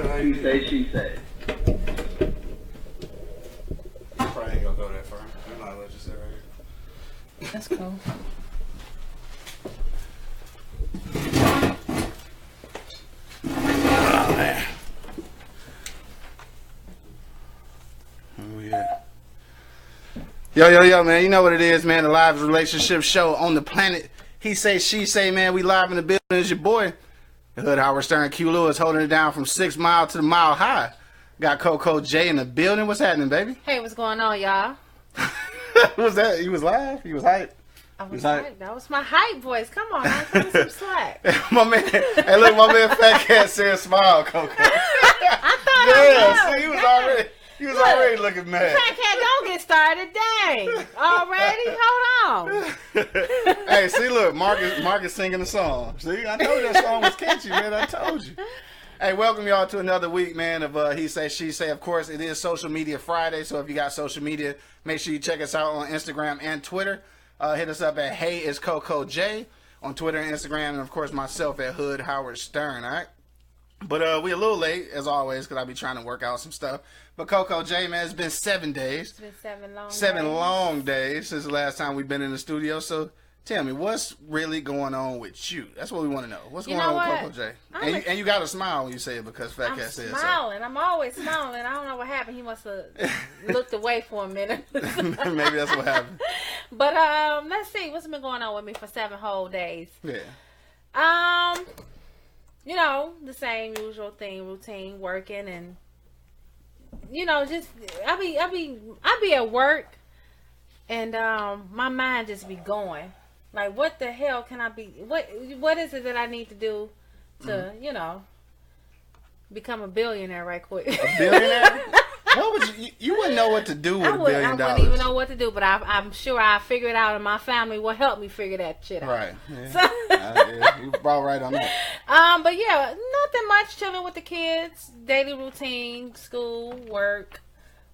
tell how you say, she say. Probably ain't gonna go that far. I'm not let you sit right here. That's cool. Oh, man. Oh, yeah. Yo, man. You know what it is, man. The live relationship show on the planet. He say, she say, man. We live in the building. It's your boy. The Hood Howard Stern Q Lewis holding it down from 6 Mile to the Mile High. Got CoCo J in the building. What's happening, baby? Hey, what's going on, y'all? What was that? You was live? You was hype? I was hype. That was my hype voice. Come on, man. Give me some slack. My man. Hey, look, my man Fat Cat said smile, CoCo. I thought I was. See, he was already looking mad. Fat Cat, don't get started. Dang. Already? Hold on. Hey, see, look, Marcus singing the song. See, I told you that song was catchy, man. I told you. Hey, welcome y'all to another week, man, of He Say, She Say. Of course, it is Social Media Friday, so if you got social media, make sure you check us out on Instagram and Twitter. Hit us up at Hey It's CoCo J on Twitter and Instagram, and of course myself at Hood Howard Stern, all right? But we a little late, as always, because I be trying to work out some stuff. But CoCo J, man, it's been 7 days. It's been 7 long days. 7 long days since the last time we've been in the studio, so tell me, what's really going on with you? That's what we want to know. What's going on with CoCo J? And you got to smile when you say it because Fat Cat said so. I'm smiling. I'm always smiling. I don't know what happened. He must have looked away for a minute. Maybe that's what happened. But let's see. What's been going on with me for 7 whole days? Yeah. You know, the same usual thing, routine, working, and you know, just I be at work, and my mind just be going. Like, what the hell can I be? What is it that I need to do to, you know, become a billionaire right quick? A billionaire? What would you wouldn't know what to do with $1 billion. I wouldn't even know what to do, but I'm sure I'll figure it out, and my family will help me figure that shit out. Right. Yeah. So, yeah, you about right on that. But yeah, nothing much. Chilling with the kids, daily routine, school, work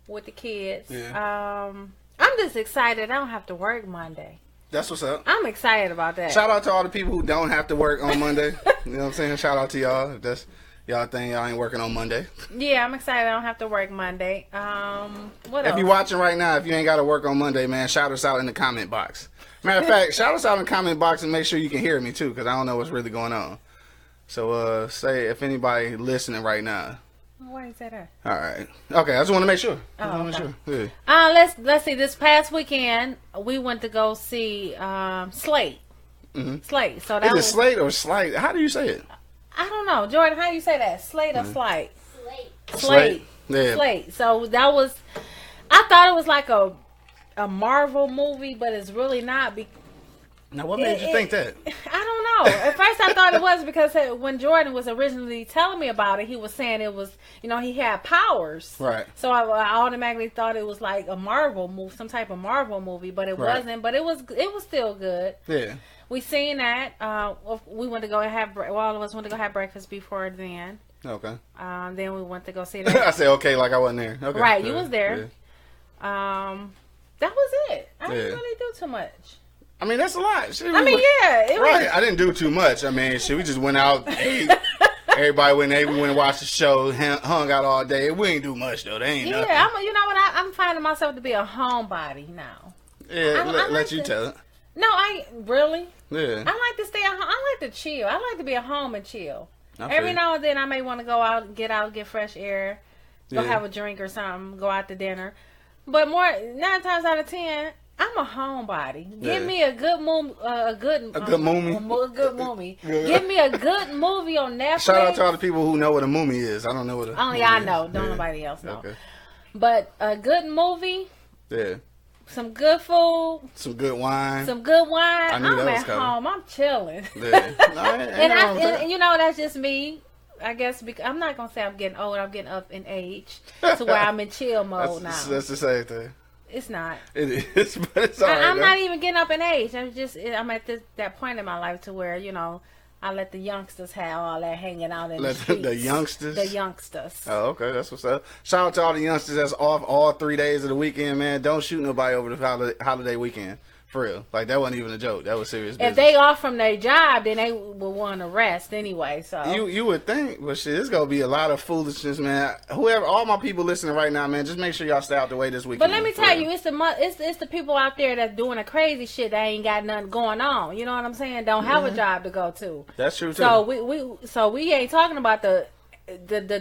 with the kids. Yeah. I'm just excited. I don't have to work Monday. That's what's up. I'm excited about that. Shout out to all the people who don't have to work on Monday. You know what I'm saying? Shout out to y'all. If that's y'all think y'all ain't working on Monday. Yeah, I'm excited. I don't have to work Monday. What else? If you're watching right now, if you ain't got to work on Monday, man, shout us out in the comment box. Matter of fact, shout us out in the comment box and make sure you can hear me too, because I don't know what's really going on. So say if anybody listening right now. Why you say that? All right. Okay, I just want to make sure. Okay. Yeah. Let's see. This past weekend, we went to go see Slate. Mm-hmm. Slate. So that Is it was Slate or Slate? How do you say it? I don't know, Jourdan. How do you say that? Slate or Slate? Slate. Yeah. Slate. So that was. I thought it was like a Marvel movie, but it's really not. Now, what made you think that? I don't know. At first, I thought it was because when Jourdan was originally telling me about it, he was saying it was, you know, he had powers. Right. So I automatically thought it was like a Marvel movie, some type of Marvel movie, but it wasn't. But it was still good. Yeah. We seen that. We went to go have. All of us went to go have breakfast before then. Okay. Then we went to go see that. I said okay, like I wasn't there. Okay. Right, you was there. Yeah. That was it. I didn't really do too much. I mean, that's a lot. Shit, it was. I didn't do too much. I mean, shit, we just went out, ate. Everybody went and ate. We went and watched the show, hung out all day. We ain't do much, though. They ain't nothing. You know what? I'm finding myself to be a homebody now. Yeah, let you tell it. No, I really. Yeah. I like to stay at home. I like to chill. I like to be at home and chill. Every now and then, I may want to go out, get fresh air, go have a drink or something, go out to dinner. But 9 times out of 10, I'm a homebody. Give me a good movie. A good movie. Give me a good movie on Netflix. Shout out to all the people who know what a movie is. I don't know what a Only I know. Don't nobody else know. Okay. But a good movie. Yeah. Some good food. Some good wine. I'm at home. I'm chilling. Yeah. And you know, that's just me. I guess I'm not going to say I'm getting old. I'm getting up in age to where I'm in chill mode now. That's the same thing. It's not. It is, but it's all right. I'm not even getting up in age. I'm at that point in my life to where, you know, I let the youngsters have all that hanging out in the streets. The youngsters? The youngsters. Oh, okay. That's what's up. Shout out to all the youngsters that's off all 3 days of the weekend, man. Don't shoot nobody over the holiday weekend. For real. Like, that wasn't even a joke. That was serious business. If they off from their job, then they will want to rest anyway. So you would think, but shit, there's gonna be a lot of foolishness, man. Whoever, all my people listening right now, man, just make sure y'all stay out the way this weekend. But let me tell you, it's the people out there that's doing the crazy shit that ain't got nothing going on. You know what I'm saying? Don't have a job to go to. That's true too. So we ain't talking about the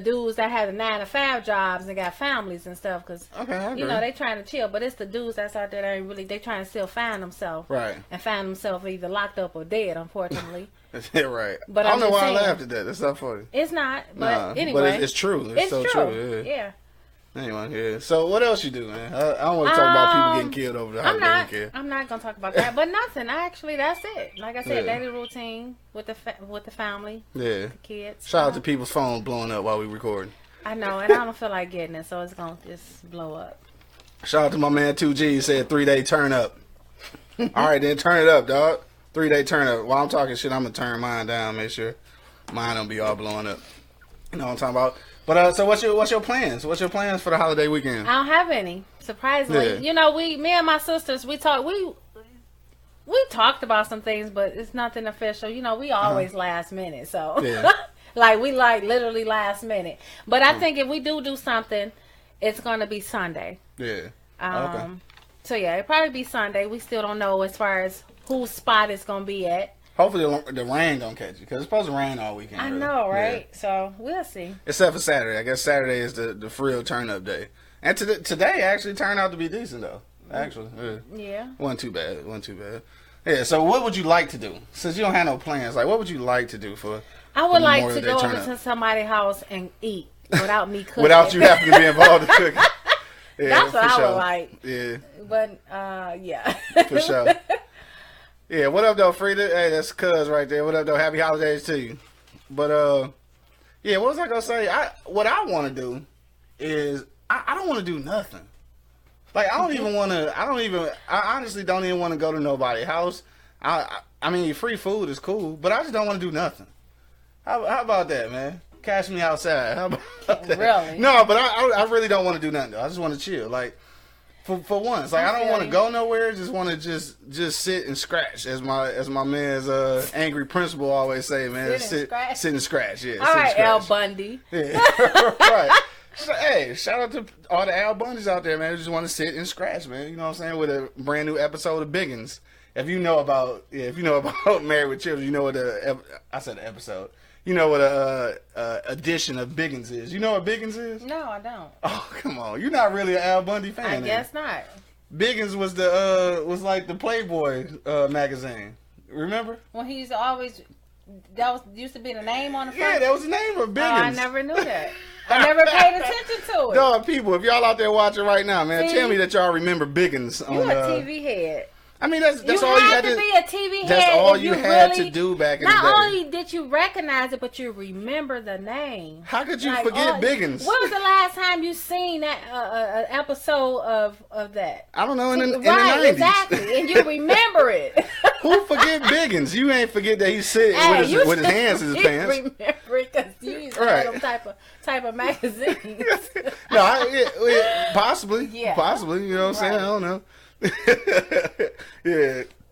dudes that have the 9-to-5 jobs and got families and stuff, because you know they trying to chill, but it's the dudes that's out there that ain't really, they trying to still find themselves, right, and find themselves either locked up or dead, unfortunately. Yeah, right. But I don't know why I laughed at that. That's not funny. It's not, but anyway, but it's true. It's so true. Yeah. Anyway, yeah. So what else you do, man? I don't want to talk about people getting killed over the holiday. I'm not gonna talk about that, but nothing. Actually, that's it. Like I said, daily routine with the family. Yeah. The kids. Shout out to people's phones blowing up while we recording. I know, and I don't feel like getting it, so it's gonna just blow up. Shout out to my man 2G. He said 3-day turn up. All right, then turn it up, dog. 3-day turn up. While I'm talking shit, I'm gonna turn mine down. Make sure mine don't be all blowing up. You know what I'm talking about? But so what's your plans? What's your plans for the holiday weekend? I don't have any. Surprisingly, you know, me and my sisters, we talked about some things, but it's nothing official. You know, we always last minute, so like we literally last minute. But I think if we do something, it's gonna be Sunday. Yeah. Okay. So yeah, it'll probably be Sunday. We still don't know as far as whose spot it's gonna be at. Hopefully the rain don't catch you, because it's supposed to rain all weekend. I know, right? Yeah. So we'll see. Except for Saturday. I guess Saturday is the real turn-up day. And today actually turned out to be decent, though. Actually. Yeah. Wasn't too bad. Yeah, so what would you like to do? Since you don't have no plans, like, what would you like to do for I would like to go over to somebody's house and eat without me cooking. Without you having to be involved in cooking. Yeah, that's what I would like. Yeah. But, yeah. For sure. Yeah, what up, though, Frida? Hey, that's Cuz right there. What up, though? Happy holidays to you. But, yeah, what was I going to say? What I want to do is, I don't want to do nothing. Like, I honestly don't even want to go to nobody's house. I mean, free food is cool, but I just don't want to do nothing. How about that, man? Catch me outside. How about that? Really? No, but I really don't want to do nothing, though. I just want to chill. Like, for once, like, I don't want to go nowhere. Just want to just sit and scratch, as my man's angry principal always say, man. Sit and scratch. Yeah. All right, Al Bundy. Yeah. Right. So, hey, shout out to all the Al Bundys out there, man. Who just want to sit and scratch, man. You know what I'm saying? With a brand new episode of Biggins. If you know about Married with Children, you know what I said the episode. You know what a edition of Biggins is. You know what Biggins is? No, I don't. Oh, come on. You're not really an Al Bundy fan. I guess not. Biggins was was like the Playboy magazine. Remember? Well, he's always used to be the name on the front. Yeah, that was the name of Biggins. Oh, I never knew that. I never paid attention to it. Dog, people, if y'all out there watching right now, man, tell me that y'all remember Biggins. You a TV head. I mean, that's all you had to be a TV head. That's all you had to do back in the day. Not only did you recognize it, but you remember the name. How could you forget Biggins? When was the last time you seen that episode of that? I don't know, in the 90s. Exactly, and you remember it. Who forget Biggins? You ain't forget that he's sitting with his hands in his pants. Remember it because you used to have them type of magazines. No, possibly. Yeah. Possibly, you know what I'm saying? I don't know.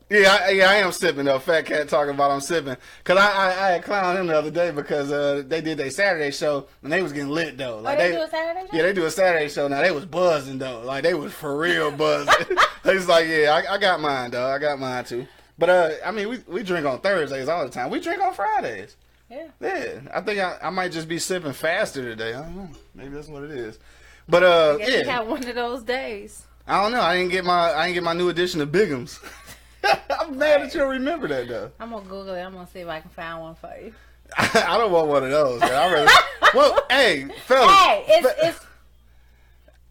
I am sipping though. Fat Cat talking about I'm sipping, cause I had clowned him the other day because they did their Saturday show and they was getting lit though. Like they do a Saturday show? Yeah, they do a Saturday show now. They was buzzing though, like they was for real buzzing. They was like, yeah, I got mine though. I got mine too. But I mean, we drink on Thursdays all the time. We drink on Fridays. Yeah. I think I might just be sipping faster today. I don't know. Maybe that's what it is. But I guess you have one of those days. I don't know. I didn't get my new edition of Biggums. I'm mad that you'll remember that though. I'm gonna Google it. I'm gonna see if I can find one for you. I don't want one of those. Man. Well, hey, fellas. Hey, it's.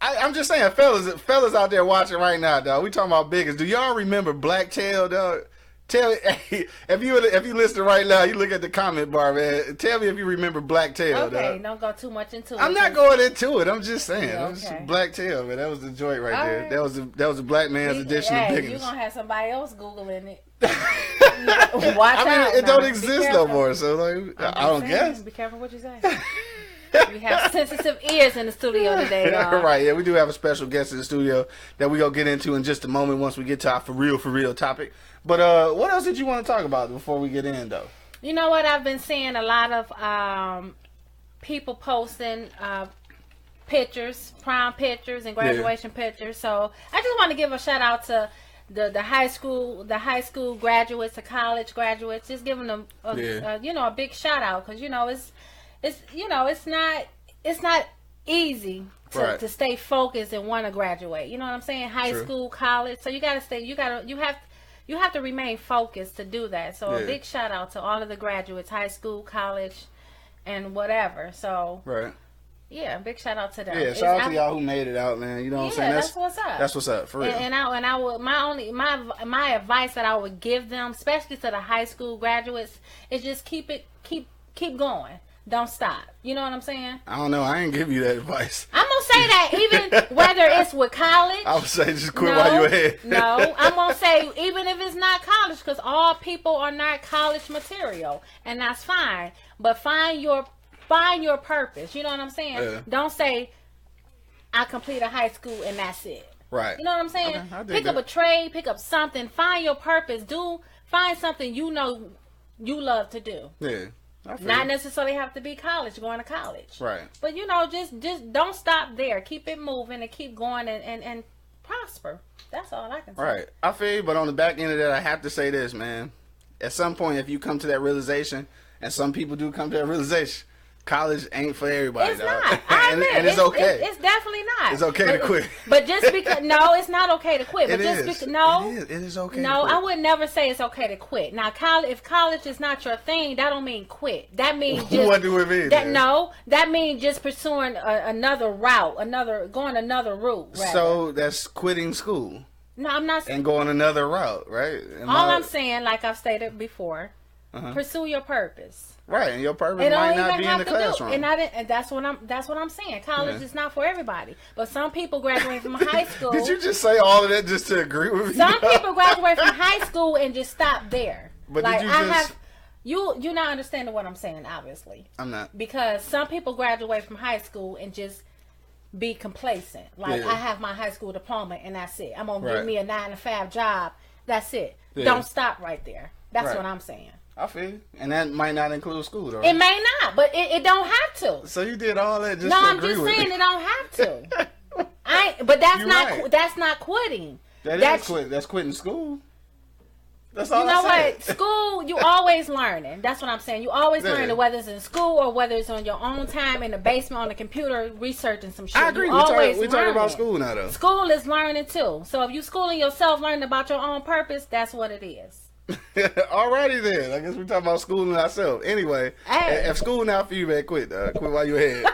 I'm just saying, fellas out there watching right now, dog. We talking about Biggums. Do y'all remember Blacktail, dog? Tell me, hey, if you listen right now, you look at the comment bar, man. Tell me if you remember Blacktail. Okay, don't go too much into it. I'm not going into it. I'm just saying. Okay. Blacktail, man. That was the joint right there. Right. That was a black man's edition of Biggins. You're gonna have somebody else Googling it. Watch out. It don't exist no more. So like, I don't guess. Be careful what you say. We have sensitive ears in the studio today, y'all. Right, yeah, we do have a special guest in the studio that we're going to get into in just a moment once we get to our for real topic. But what else did you want to talk about before we get in, though? You know what? I've been seeing a lot of people posting pictures, prom pictures and graduation pictures. So I just want to give a shout out to the high school graduates, the college graduates. Just giving them a big shout out, because it's not easy to stay focused and want to graduate. You know what I'm saying? High school, college. So you got to stay. You have to remain focused to do that. So a big shout out to all of the graduates, high school, college, and whatever. So yeah, big shout out to them. Yeah, shout out to y'all who made it out, man. You know what I'm saying? That's what's up. That's what's up, for real. And I would my advice that I would give them, especially to the high school graduates, is just keep going. Don't stop. You know what I'm saying? I don't know. I ain't give you that advice. I'm gonna say that even whether it's with college. I would say just quit while you're ahead. No, I'm gonna say even if it's not college, because all people are not college material, and that's fine. But find your purpose. You know what I'm saying? Yeah. Don't say I completed high school and that's it. Right. You know what I'm saying? Okay, pick up a trade, pick up something, find your purpose. Find something you know you love to do. Yeah. Not necessarily have to be going to college. Right. But just don't stop there. Keep it moving and keep going and prosper. That's all I can say. Right. I feel you, but on the back end of that, I have to say this, man. At some point, if you come to that realization, and some people do come to that realization, college ain't for everybody. It's dog. not. I admit, and it's okay. It's definitely not. It's okay to quit. But just because it's not okay to quit. But It is okay. No, to quit. I would never say it's okay to quit. Now, if college is not your thing, that don't mean quit. That means just what do it mean? That means just pursuing another route, going another route. Rather. So that's quitting school. No, I'm not. And going another route, right? I'm saying, like I've stated before, pursue your purpose. Right, and your purpose might not be in the classroom. And that's what I'm saying. College is not for everybody. But some people graduate from high school. Did you just say all of that just to agree with me? Some people graduate from high school and just stop there. But like, did you just... You're not understanding what I'm saying, obviously. I'm not. Because some people graduate from high school and just be complacent. Like, I have my high school diploma and that's it. I'm going to give me a 9-to-5 job. That's it. Yeah. Don't stop right there. That's what I'm saying. I feel you. And that might not include school, though. It may not, but it don't have to. So you did all that just to agree with me. No, I'm just saying it don't have to. But that's not quitting. That's quitting. That's quitting school. That's all I said. You know what? School, you always learning. That's what I'm saying. You always learning, whether it's in school or whether it's on your own time in the basement on the computer researching some shit. I agree. We talk about school now, though. School is learning, too. So if you schooling yourself, learning about your own purpose, that's what it is. Alrighty then. I guess we're talking about schooling ourselves. Anyway, if school not for you, man, quit. Quit while you're ahead.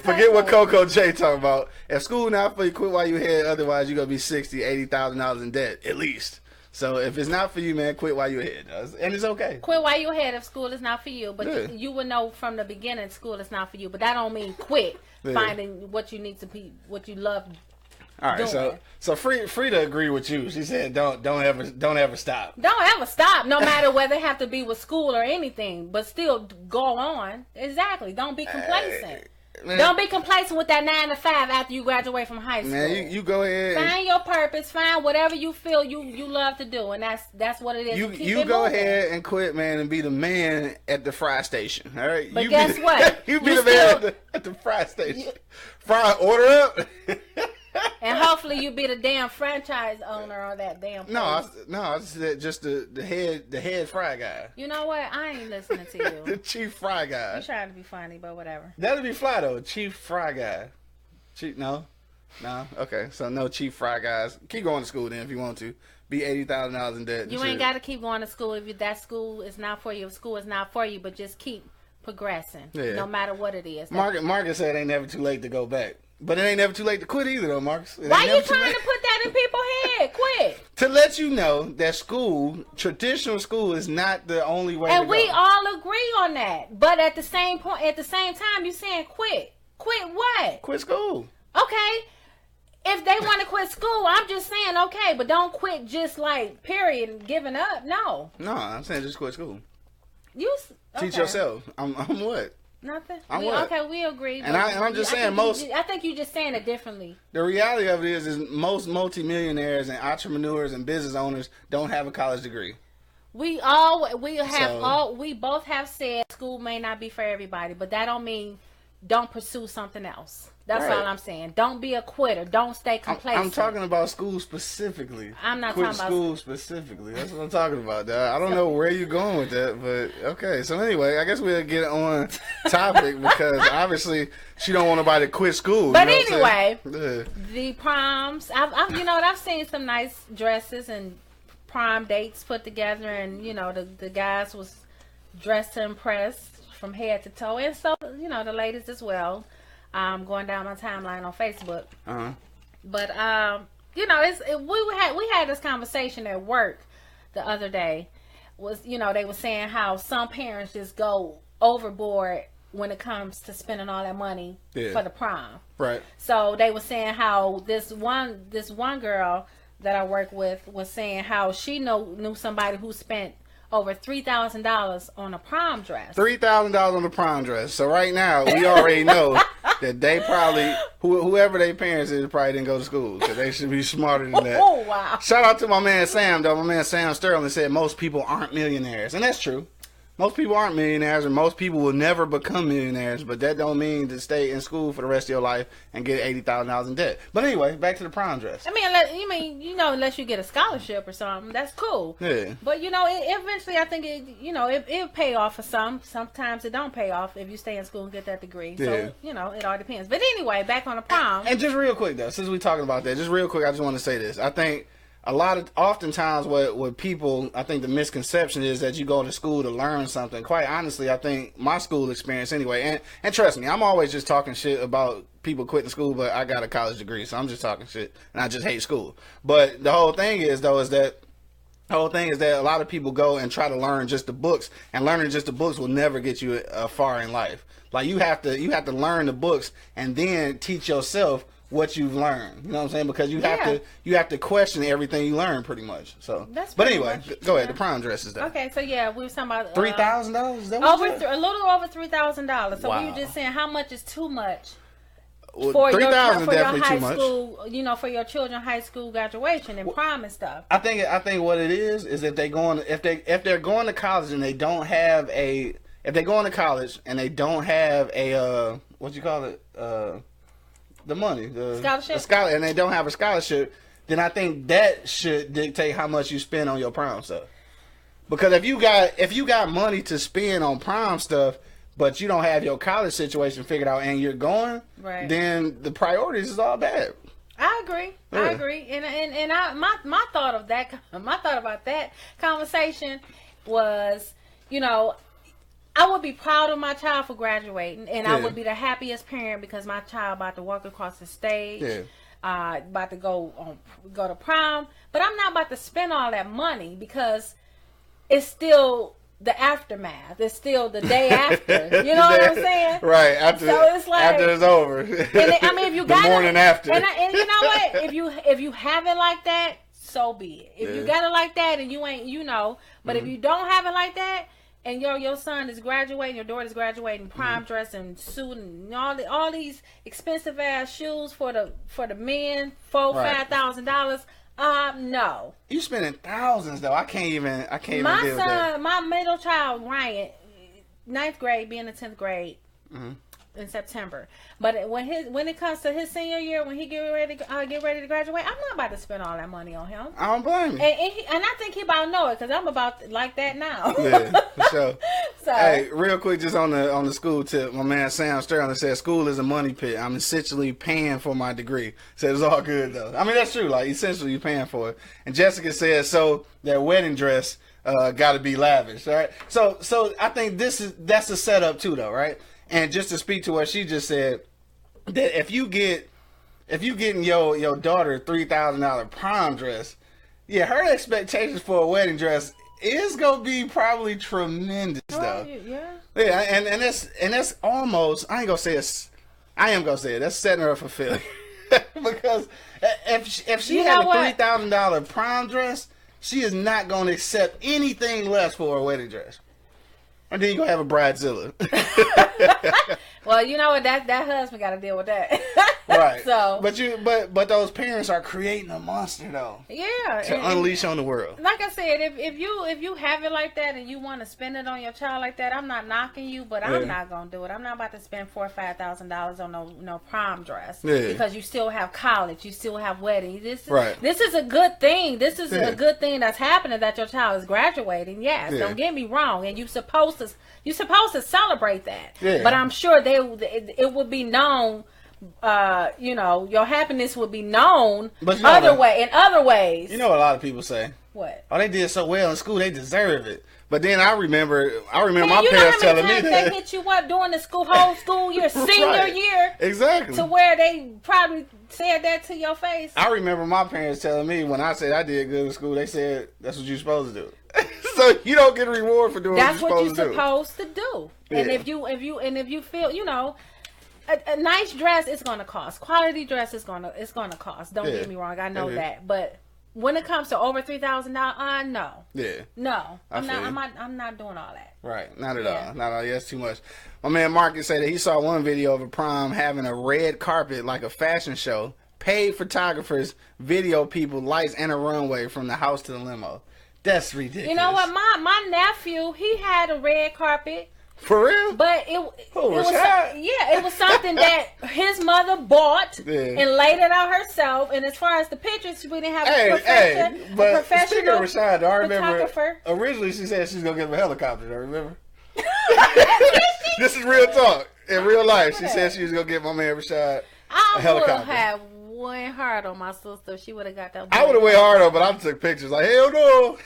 Forget what CoCo J talking about. If school not for you, quit while you're ahead. Otherwise, you're gonna be $80,000 in debt at least. So if it's not for you, man, quit while you're ahead. And it's okay. Quit while you're ahead if school is not for you. But you would know from the beginning school is not for you. But that don't mean quit finding what you need to be, what you love. All right, so Frida agreed with you. She said, "Don't ever stop. Don't ever stop, no matter whether it have to be with school or anything. But still go on. Exactly. Don't be complacent. Don't be complacent with that 9-to-5 after you graduate from high school. Man, you go ahead. Find your purpose. Find whatever you feel you love to do, and that's what it is. You go ahead and quit, man, and be the man at the fry station. All right. But guess what? You be the man at the fry station. Order up. And hopefully you be the damn franchise owner or that damn place. I said just the head fry guy. You know what? I ain't listening to you. The chief fry guy. You trying to be funny, but whatever. That'd be fly though. Chief fry guy. No. Okay, so no chief fry guys. Keep going to school then if you want to. Be $80,000 in debt. You ain't got to keep going to school if that school is not for you. If school is not for you, but just keep progressing, no matter what it is. Marcus said it ain't never too late to go back. But it ain't never too late to quit either, though, Marcus. Why you trying to put that in people's head? Quit. To let you know that traditional school is not the only way to go. And we all agree on that. But at the same time, you saying quit. Quit what? Quit school. Okay. If they want to quit school, I'm just saying, okay, but don't quit just like, period, and giving up. No. No, I'm saying just quit school. Teach yourself. I'm what? Nothing. What? Okay, we agree. And I'm just saying I think you're just saying it differently. The reality of it is most multimillionaires and entrepreneurs and business owners don't have a college degree. We both have said school may not be for everybody, but that don't mean don't pursue something else. That's all I'm saying. Don't be a quitter. Don't stay complacent. I'm talking about school specifically. I'm not talking about school specifically. That's what I'm talking about. I don't know where you're going with that, but okay. So anyway, I guess we'll get on topic because obviously she don't want nobody to quit school. But anyway, the proms. I've seen some nice dresses and prom dates put together, and the guys was dressed to impress from head to toe, and so the ladies as well. Going down my timeline on Facebook. But we had this conversation at work the other day. They were saying how some parents just go overboard when it comes to spending all that money for the prom. Right. So they were saying how this one girl that I work with was saying how she knew somebody who spent over $3,000 on a prom dress. $3,000 on the prom dress. So right now, we already know that they probably, whoever their parents is, probably didn't go to school. So they should be smarter than that. Oh, wow. Shout out to my man Sam, though. My man Sam Sterling said most people aren't millionaires. And that's true. Most people aren't millionaires, and most people will never become millionaires, but that don't mean to stay in school for the rest of your life and get $80,000 in debt. But anyway, back to the prom dress. Unless you get a scholarship or something, that's cool. Yeah. But eventually, I think it'll pay off for some. Sometimes it don't pay off if you stay in school and get that degree. Yeah. So it all depends. But anyway, back on the prom. And just real quick though, since we're talking about that, just real quick, I just want to say this. I think oftentimes what people, I think the misconception is that you go to school to learn something. Quite honestly, I think my school experience anyway, and trust me, I'm always just talking shit about people quitting school, but I got a college degree, so I'm just talking shit, and I just hate school. But the whole thing is that a lot of people go and try to learn just the books, and learning just the books will never get you far in life. Like you have to learn the books and then teach yourself what you've learned. You know what I'm saying? Because you have to question everything you learn pretty much. So but anyway, go ahead. The prom dresses though. Okay, so we were talking about $3,000. A little over $3,000. So we were just saying how much is too much for your high school, for your children's high school graduation and prom and stuff. I think what it is if they're going to college and they don't have a what you call it, the money, the scholarship, and they don't have a scholarship, then I think that should dictate how much you spend on your prom stuff. Because if you got money to spend on prom stuff, but you don't have your college situation figured out and you're going, right, then the priorities is all bad. I agree. Yeah. I agree. And my thought about that conversation was, I would be proud of my child for graduating, and I would be the happiest parent because my child about to walk across the stage, about to go to prom. But I'm not about to spend all that money because it's still the aftermath. It's still the day after. You know what I'm saying? Right. After it's over. And if you got the morning after. And you know what? If you have it like that, so be it. If you got it like that and you ain't, but if you don't have it like that, and your son is graduating, your daughter's graduating, prom dress and suit and all these expensive ass shoes for the men, $5,000. No. You spending thousands though. I can't even deal with that. My middle child Ryan, 9th grade, being in 10th grade. Mm-hmm. In September, but when it comes to his senior year, when he get ready to graduate, I'm not about to spend all that money on him. I don't blame you. And I think he about to know it because I'm about like that now. Yeah, for sure. So, hey, real quick, just on the school tip, my man Sam Sterling said school is a money pit. I'm essentially paying for my degree. Said it's all good though. I mean that's true. Like essentially you're paying for it. And Jessica says so that wedding dress got to be lavish, right? So I think that's the setup too though, right? And just to speak to what she just said, that if you getting your daughter a $3,000 prom dress, yeah, her expectations for a wedding dress is gonna be probably tremendous though. Yeah, and that's almost, I am gonna say it. That's setting her up for failure because if she had a $3,000 prom dress, she is not gonna accept anything less for a wedding dress. And then you gonna have a bridezilla. Well, you know what? That husband got to deal with that. Right. So, but those parents are creating a monster though. Yeah. To unleash on the world. Like I said, if you have it like that and you want to spend it on your child like that, I'm not knocking you, but I'm not gonna do it. I'm not about to spend $4,000 or $5,000 on no prom dress because you still have college, you still have weddings. This is a good thing. This is a good thing that's happening, that your child is graduating. Yes, don't get me wrong, and you're supposed to celebrate that. Yeah. But I'm sure it would be known. Your happiness would be known in other ways. You know what a lot of people say? What? Oh, they did so well in school, they deserve it. But then I remember my parents telling me that they hit you up during the whole school year, senior year, exactly, to where they probably said that to your face. I remember my parents telling me when I said I did good in school, they said that's what you're supposed to do. So you don't get a reward for doing that's what you're supposed to do. Yeah. And if you feel, a nice dress is gonna cost. Quality dress is gonna cost. Don't get me wrong, I know that. But when it comes to over $3,000, no. Yeah. No, I'm not doing all that. Right, not at all. Not at all. Yeah, that's too much. My man Marcus said that he saw one video of a prom having a red carpet like a fashion show, paid photographers, video people, lights, and a runway from the house to the limo. That's ridiculous. You know what? My nephew, he had a red carpet. For real? But it was something that his mother bought and laid it out herself. And as far as the pictures, we didn't have a professional Rashad, I remember originally she said she's gonna get him a helicopter. I remember. This is real talk. In real life, she said she was gonna get my man Rashad a helicopter. I would have went hard on my sister. She would have got that. I would have went hard on, but I took pictures like hell no.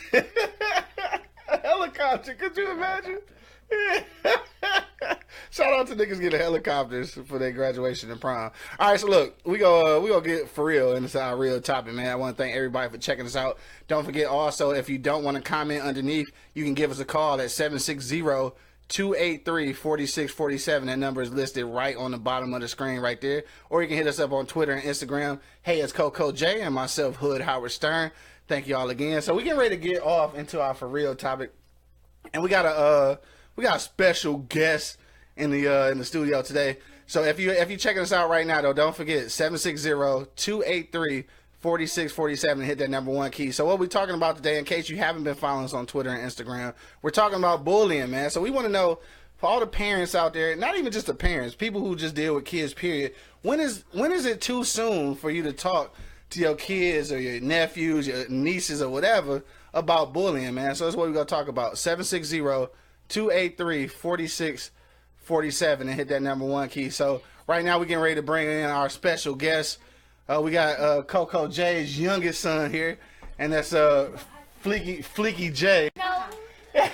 A helicopter? Could you imagine? Shout out to niggas getting helicopters for their graduation and prom. All right, so look, we gonna get for real into our real topic, man. I want to thank everybody for checking us out. Don't forget also, if you don't want to comment underneath, you can give us a call at 760-283-4647. That number is listed right on the bottom of the screen right there. Or you can hit us up on Twitter and Instagram. Hey, it's CoCo J and myself, Hood Howard Stern. Thank you all again. So we getting ready to get off into our for real topic, and we got a special guest in the studio today. So if you checking us out right now, though, don't forget 760-283-4647. Hit that number 1 key. So what we're talking about today, in case you haven't been following us on Twitter and Instagram, we're talking about bullying, man. So we want to know, for all the parents out there, not even just the parents, people who just deal with kids, period. When is it too soon for you to talk to your kids or your nephews, your nieces, or whatever about bullying, man? So that's what we're gonna talk about. 760-283-4647 and hit that number 1 key. So right now we're getting ready to bring in our special guest. We got CoCo J's youngest son here, and that's FLEEKY J. No, why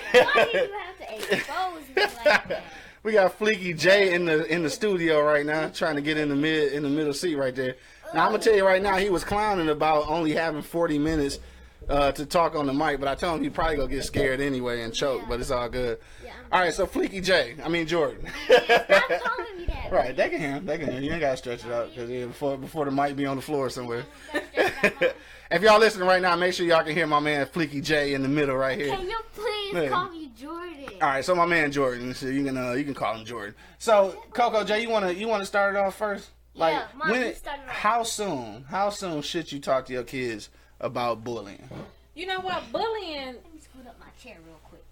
do you have to expose me like that? We got FLEEKY J in the studio right now, trying to get in the middle seat right there. Now I'm gonna tell you right now, he was clowning about only having 40 minutes to talk on the mic, but I told him he probably gonna get scared anyway and choke, but it's all good. Yeah, all right, so FLEEKY J, Jourdan. Stop calling me that. Right, they can hear him. You ain't gotta stretch it out because before the mic be on the floor somewhere. If y'all listening right now, make sure y'all can hear my man FLEEKY J in the middle right here. Can you please call me Jourdan? All right, so my man Jourdan, so you can call him Jourdan. So CoCo J, you wanna start it off first? Like, yeah, Mom, how soon should you talk to your kids about bullying? You know what, bullying. Let me scoot up my chair real quick.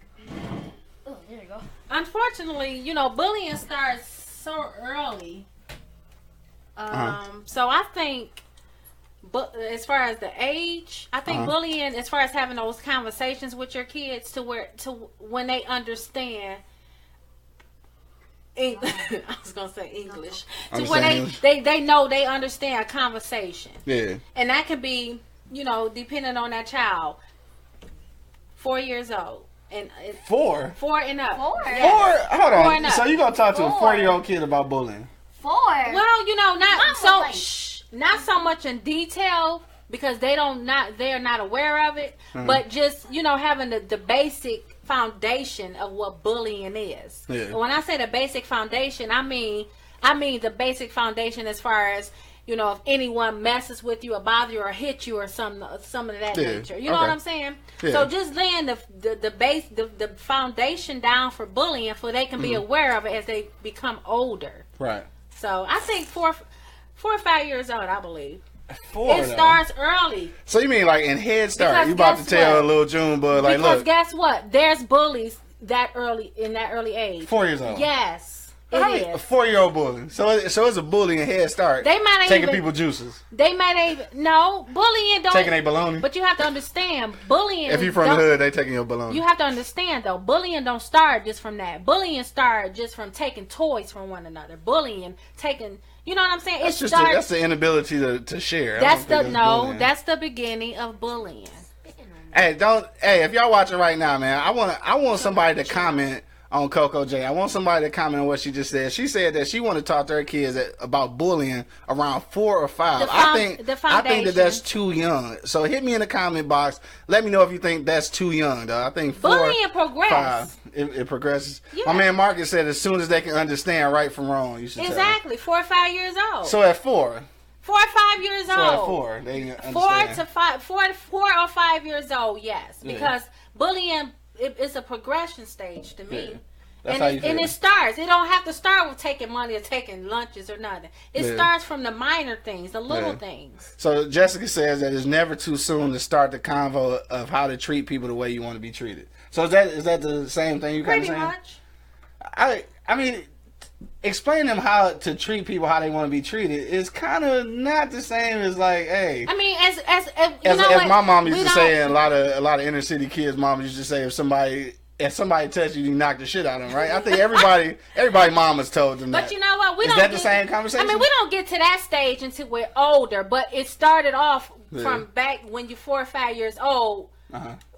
Oh, there you go. Unfortunately, bullying starts so early. So I think, but as far as the age, I think bullying, as far as having those conversations with your kids to when they understand. I was gonna say English. To when they know, they understand a conversation. Yeah. And that could be, depending on that child, 4 years old. And 4 and up. 4. Yes. 4. Hold on. So you gonna talk to a 40-year-old kid about bullying? 4. Well, not so much in detail because they're not aware of it, but just having the basic foundation of what bullying is. Yeah. And when I say the basic foundation, I mean the basic foundation as far as you know, if anyone messes with you or bother you or hit you or some of that nature. You know what I'm saying? Yeah. So just laying the base, the foundation down for bullying, so they can be aware of it as they become older. Right. So I think 4 or 5 years old, I believe. It starts early. So you mean like in Head Start, Because you about to tell what? a little June bud, like, Because look. guess what? There's bullies in that early age. 4 years old. Yes. A 4-year-old bully. So it's a bully in Head Start. They might taking people juices. They might even bullying don't taking a baloney. But you have to understand, bullying. If you from the hood, they taking your baloney. You have to understand though, bullying don't start just from that. Bullying start just from taking toys from one another. Bullying, taking, you know what I'm saying? That's the inability to share. That's the beginning of bullying. Hey, if y'all watching right now, man, I want somebody to comment on CoCo J. I want somebody to comment on what she just said. She said that she want to talk to her kids about bullying around 4 or 5. I think that's too young. So hit me in the comment box. Let me know if you think that's too young, though. I think 4, bullying progresses. 5, it progresses. Yeah. My man Marcus said as soon as they can understand right from wrong, you should exactly 4 or 5 years old. So at 4. 4 or 5 years old. So at 4, they understand. 4 or 5 years old, yes, because bullying. It's a progression stage to me. Yeah. That's how you feel. And it starts. It don't have to start with taking money or taking lunches or nothing. It starts from the minor things, the little things. So Jessica says that it's never too soon to start the convo of how to treat people the way you want to be treated. So is that the same thing you kind of saying? Pretty much. I mean, explain them how to treat people how they want to be treated is kind of not the same as like, hey. I mean, as my mom used to say, and a lot of inner city kids' moms used to say, if somebody touched you, you knock the shit out of them, right? I think everybody mom has told them that. But you know what? Is that the same conversation? I mean, we don't get to that stage until we're older, but it started off from back when you're 4 or 5 years old,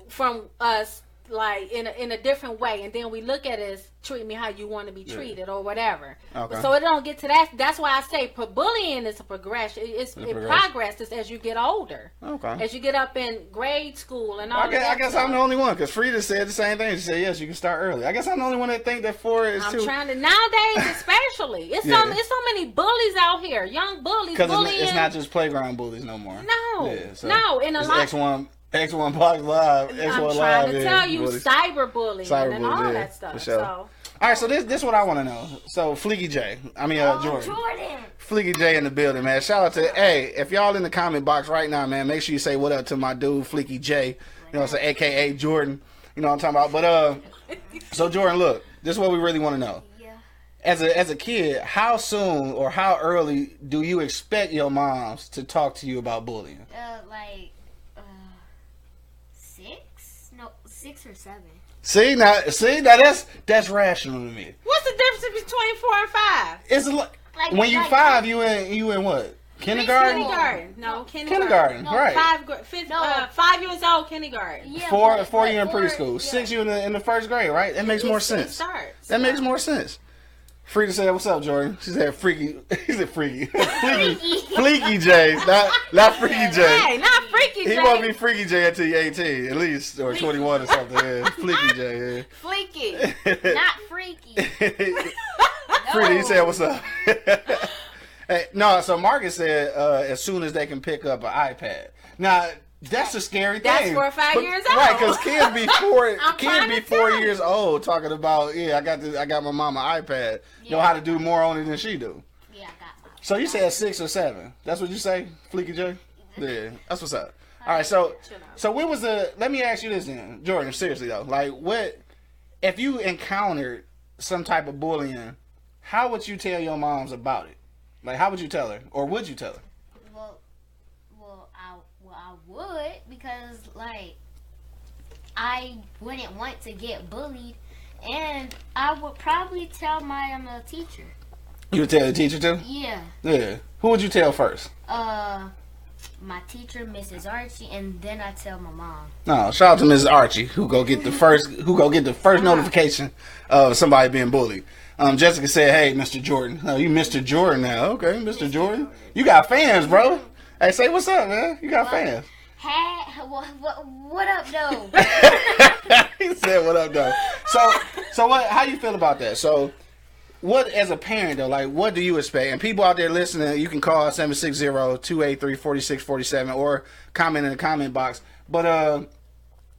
from us. Like in a different way, and then we look at it as treat me how you want to be treated or whatever. Okay. So it don't get to that. That's why I say bullying is a progression. It progresses as you get older. Okay. As you get up in grade school and all. I guess I'm the only one because Frida said the same thing. She said yes, you can start early. I guess I'm the only one that think that 4 is too. I'm trying to nowadays, especially. It's so many bullies out here, young bullies. Because it's not just playground bullies no more. No, in a lot. X1 Box Live. X1 I'm Live. trying to tell you, cyberbullying and all that stuff. For sure. All right, so this is what I want to know. So FLEEKY J, Jourdan. FLEEKY J in the building, man. Shout out to if y'all in the comment box right now, man, make sure you say what up to my dude FLEEKY J. You know what I'm saying, aka Jourdan. You know what I'm talking about. But so Jourdan, look, this is what we really want to know. Yeah. As a kid, how soon or how early do you expect your moms to talk to you about bullying? 6 or 7. See now that's rational to me. What's the difference between 4 and 5? It's like when you 5, you in what? Kindergarten? No, kindergarten. No, right. 5 years old, kindergarten. Yeah, 4 you're in preschool. 6 you in the first grade, right? That makes more sense. That makes more sense. Frida said, "What's up, Jourdan?" She said, "Freaky." He said, "Freaky." FLEEKY J, not Freaky J. Hey, not Freaky J. He won't be Freaky J until you're 18, at least, or 21 or something. Yeah. FLEEKY J. Yeah. FLEEKY, not freaky. Frida, he said, "What's up?" Hey, no, so Marcus said, as soon as they can pick up an iPad. Now. That's a scary thing. That's 4 or 5 years old. Right, because kids be 4 years old talking about, I got my mama iPad. Yeah. Know how to do more on it than she do. Yeah, I got my So you said 6 or 7. That's what you say, FLEEKY J? Yeah, that's what's up. All right, so when was let me ask you this then, Jourdan, seriously though. Like if you encountered some type of bullying, how would you tell your moms about it? Like how would you tell her? Or would you tell her? I would, because I wouldn't want to get bullied, and I would probably tell my teacher. You would tell the teacher too? Yeah. Yeah. Who would you tell first? My teacher, Mrs. Archie, and then I tell my mom. No, shout out to Mrs. Archie who go get the first notification of somebody being bullied. Jessica said, "Hey, Mr. Jourdan." Oh, you Mr. Jourdan now? Okay, Mr. Jourdan. You got fans, bro. Hey, say what's up, man. You got fans. Hey, what up, though? He said, "What up, though?" So what? How you feel about that? So, what as a parent though, like what do you expect? And people out there listening, you can call 760-283-4647 or comment in the comment box. But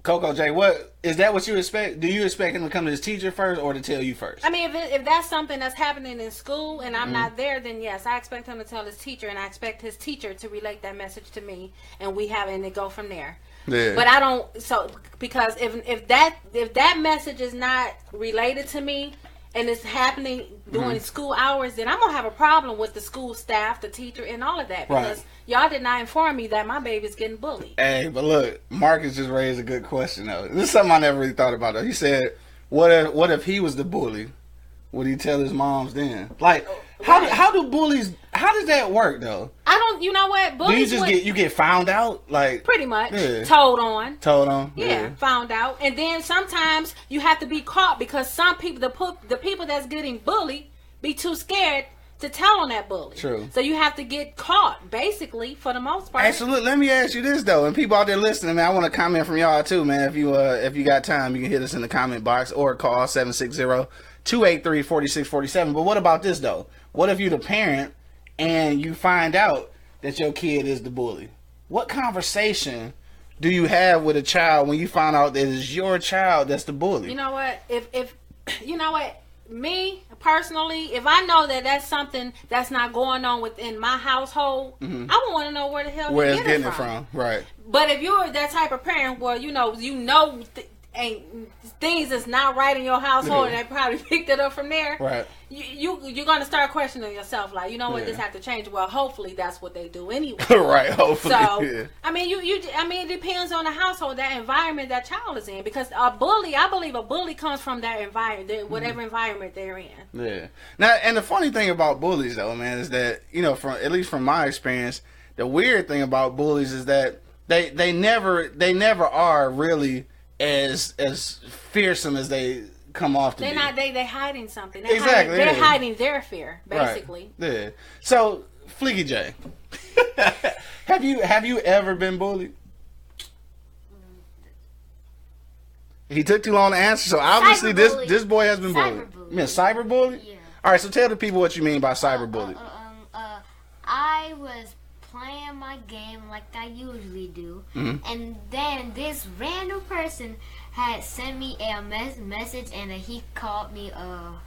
CoCo J, what is that? What you expect? Do you expect him to come to his teacher first or to tell you first? I mean, if that's something that's happening in school and I'm not there, then yes, I expect him to tell his teacher, and I expect his teacher to relate that message to me, and we have it to go from there. Yeah. But I don't. So because if that message is not related to me, and it's happening during school hours, then I'm going to have a problem with the school staff, the teacher, and all of that. Because y'all did not inform me that my baby's getting bullied. Hey, but look, Marcus just raised a good question, though. This is something I never really thought about, though. He said, what if he was the bully? Would he tell his moms then? Like, how do bullies, how does that work, though? I don't, you know what? Bullies do you get found out? Like, pretty much. Yeah. Told on. Yeah, found out. And then sometimes you have to be caught because some people, the people that's getting bullied, be too scared to tell on that bully. True. So you have to get caught, basically, for the most part. Absolutely. Let me ask you this, though. And people out there listening, man, I want to comment from y'all, too, man. If you got time, you can hit us in the comment box or call 760-283-4647. But what about this, though? What if you're the parent and you find out that your kid is the bully? What conversation do you have with a child when you find out that it's your child that's the bully? You know what? If you know what? Me personally, if I know that that's something that's not going on within my household, I would want to know where the hell where you're it's getting it from. Right. But if you're that type of parent where you know things is not right in your household, and they probably picked it up from there. Right. You're gonna start questioning yourself, like, you know what, this have to change. Well, hopefully that's what they do anyway. Right. Hopefully. So I mean, it depends on the household, that environment that child is in, because a bully, I believe, a bully comes from that environment, whatever environment they're in. Yeah. Now, and the funny thing about bullies, though, man, is that, you know, at least from my experience, the weird thing about bullies is that they never are really as fearsome as they come off to be. They're hiding something. Exactly. They're hiding their fear, basically. Right. Yeah. So, Fleeky J, have you ever been bullied? He took too long to answer, so obviously this boy has been bullied. You mean cyberbully? Yeah. All right, so tell the people what you mean by cyberbully. I was playing my game like I usually do, and then this random person had sent me a message, and he called me I